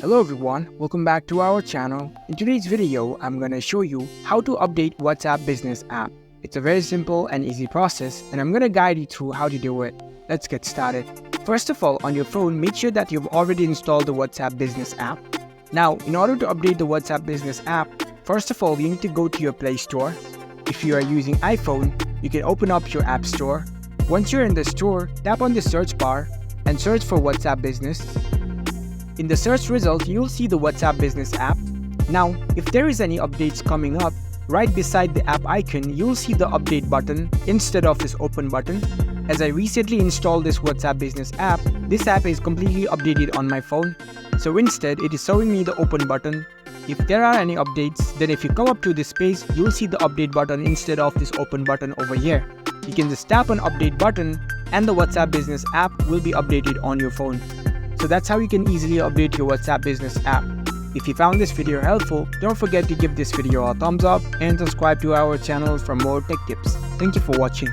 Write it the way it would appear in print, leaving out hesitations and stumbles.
Hello everyone, welcome back to our channel. In today's video, I'm gonna show you how to update WhatsApp Business app. It's a very simple and easy process and I'm gonna guide you through how to do it. Let's get started. First of all, on your phone, make sure that you've already installed the WhatsApp Business app. Now, in order to update the WhatsApp Business app, first of all, you need to go to your Play Store. If you are using iPhone, you can open up your App Store. Once you're in the store, tap on the search bar and search for WhatsApp Business. In the search result, you'll see the WhatsApp Business app. Now, if there is any updates coming up, right beside the app icon, you'll see the update button instead of this open button. As I recently installed this WhatsApp Business app, this app is completely updated on my phone. So instead, it is showing me the open button. If there are any updates, then if you come up to this page, you'll see the update button instead of this open button over here. You can just tap on update button and the WhatsApp Business app will be updated on your phone. So that's how you can easily update your WhatsApp Business app. If you found this video helpful, don't forget to give this video a thumbs up and subscribe to our channel for more tech tips. Thank you for watching.